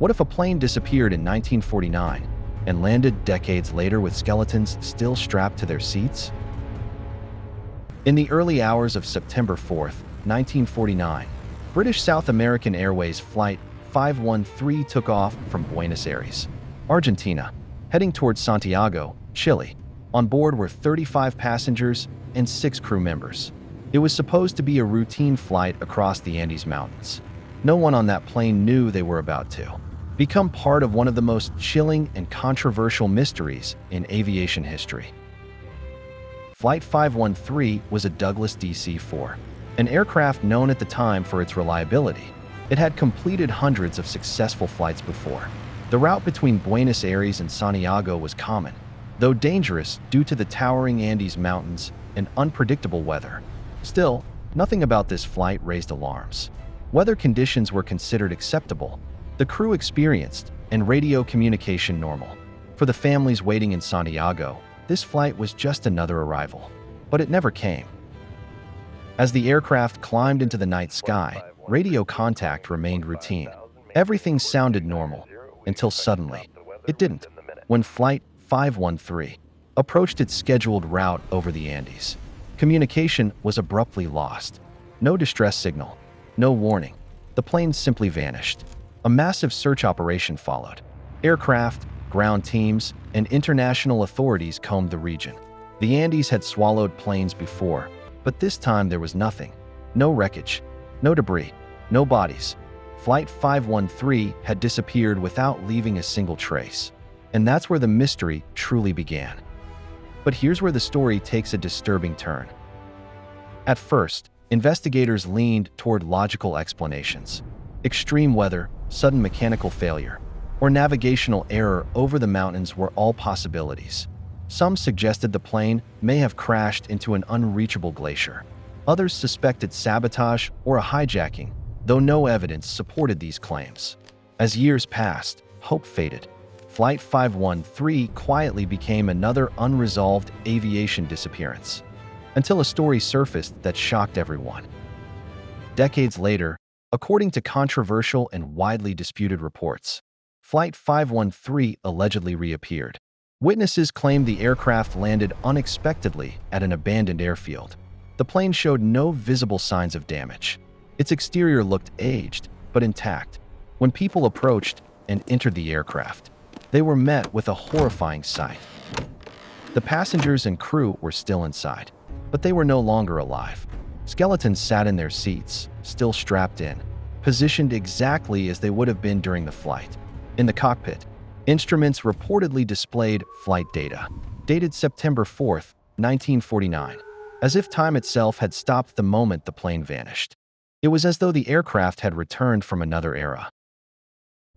What if a plane disappeared in 1949 and landed decades later with skeletons still strapped to their seats? In the early hours of September 4, 1949, British South American Airways Flight 513 took off from Buenos Aires, Argentina, heading towards Santiago, Chile. On board were 35 passengers and 6 crew members. It was supposed to be a routine flight across the Andes Mountains. No one on that plane knew they were about to become part of one of the most chilling and controversial mysteries in aviation history. Flight 513 was a Douglas DC-4, an aircraft known at the time for its reliability. It had completed hundreds of successful flights before. The route between Buenos Aires and Santiago was common, though dangerous due to the towering Andes Mountains and unpredictable weather. Still, nothing about this flight raised alarms. Weather conditions were considered acceptable, the crew experienced, and radio communication normal. For the families waiting in Santiago, this flight was just another arrival. But it never came. As the aircraft climbed into the night sky, radio contact remained routine. Everything sounded normal, until suddenly, it didn't. When Flight 513 approached its scheduled route over the Andes, communication was abruptly lost. No distress signal, no warning. The plane simply vanished. A massive search operation followed. Aircraft, ground teams, and international authorities combed the region. The Andes had swallowed planes before, but this time there was nothing. No wreckage, no debris, no bodies. Flight 513 had disappeared without leaving a single trace. And that's where the mystery truly began. But here's where the story takes a disturbing turn. At first, investigators leaned toward logical explanations. Extreme weather, sudden mechanical failure, or navigational error over the mountains were all possibilities. Some suggested the plane may have crashed into an unreachable glacier. Others suspected sabotage or a hijacking, though no evidence supported these claims. As years passed, hope faded. Flight 513 quietly became another unresolved aviation disappearance, until a story surfaced that shocked everyone. Decades later, according to controversial and widely disputed reports, Flight 513 allegedly reappeared. Witnesses claimed the aircraft landed unexpectedly at an abandoned airfield. The plane showed no visible signs of damage. Its exterior looked aged, but intact. When people approached and entered the aircraft, they were met with a horrifying sight. The passengers and crew were still inside, but they were no longer alive. Skeletons sat in their seats, still strapped in, positioned exactly as they would have been during the flight. In the cockpit, instruments reportedly displayed flight data, dated September 4, 1949, as if time itself had stopped the moment the plane vanished. It was as though the aircraft had returned from another era.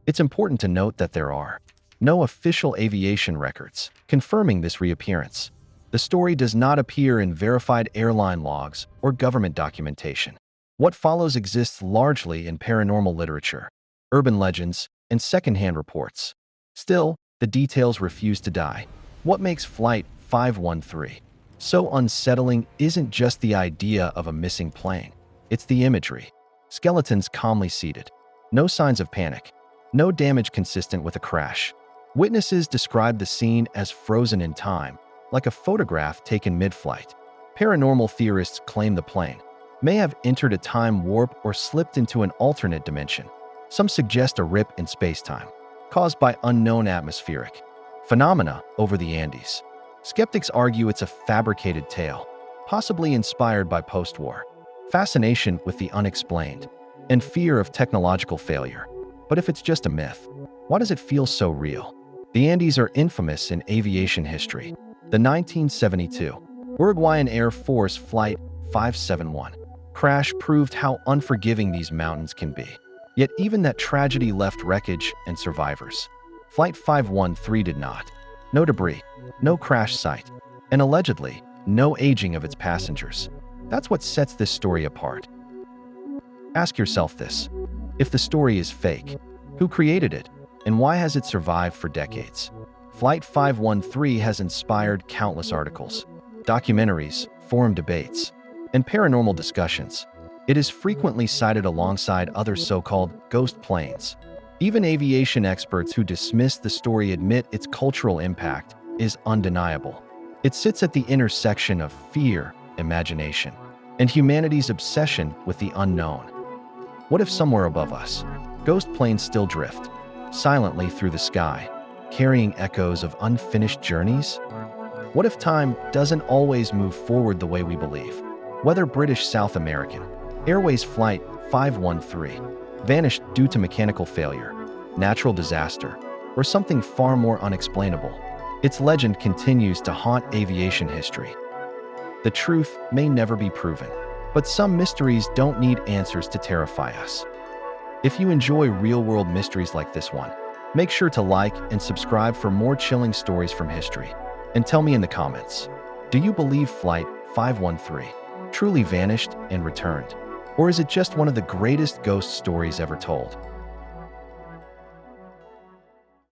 It's important to note that there are no official aviation records confirming this reappearance. The story does not appear in verified airline logs or government documentation. What follows exists largely in paranormal literature, urban legends, and secondhand reports. Still, the details refuse to die. What makes Flight 513 so unsettling isn't just the idea of a missing plane. It's the imagery. Skeletons calmly seated. No signs of panic. No damage consistent with a crash. Witnesses described the scene as frozen in time, like a photograph taken mid-flight. Paranormal theorists claim the plane may have entered a time warp or slipped into an alternate dimension. Some suggest a rip in space-time, caused by unknown atmospheric phenomena over the Andes. Skeptics argue it's a fabricated tale, possibly inspired by post-war fascination with the unexplained and fear of technological failure. But if it's just a myth, why does it feel so real? The Andes are infamous in aviation history. The 1972 Uruguayan Air Force Flight 571 crash proved how unforgiving these mountains can be. Yet even that tragedy left wreckage and survivors. Flight 513 did not. No debris, no crash site, and allegedly, no aging of its passengers. That's what sets this story apart. Ask yourself this: if the story is fake, who created it, and why has it survived for decades? Flight 513 has inspired countless articles, documentaries, forum debates, and paranormal discussions. It is frequently cited alongside other so-called ghost planes, Even aviation experts who dismiss the story admit its cultural impact is undeniable. It sits at the intersection of fear, imagination, and humanity's obsession with the unknown. What if somewhere above us, ghost planes still drift, silently through the sky, carrying echoes of unfinished journeys? What if time doesn't always move forward the way we believe? Whether British South American Airways Flight 513 vanished due to mechanical failure, natural disaster, or something far more unexplainable, its legend continues to haunt aviation history. The truth may never be proven, but some mysteries don't need answers to terrify us. If you enjoy real-world mysteries like this one, make sure to like and subscribe for more chilling stories from history. And tell me in the comments, do you believe Flight 513 truly vanished and returned? Or is it just one of the greatest ghost stories ever told?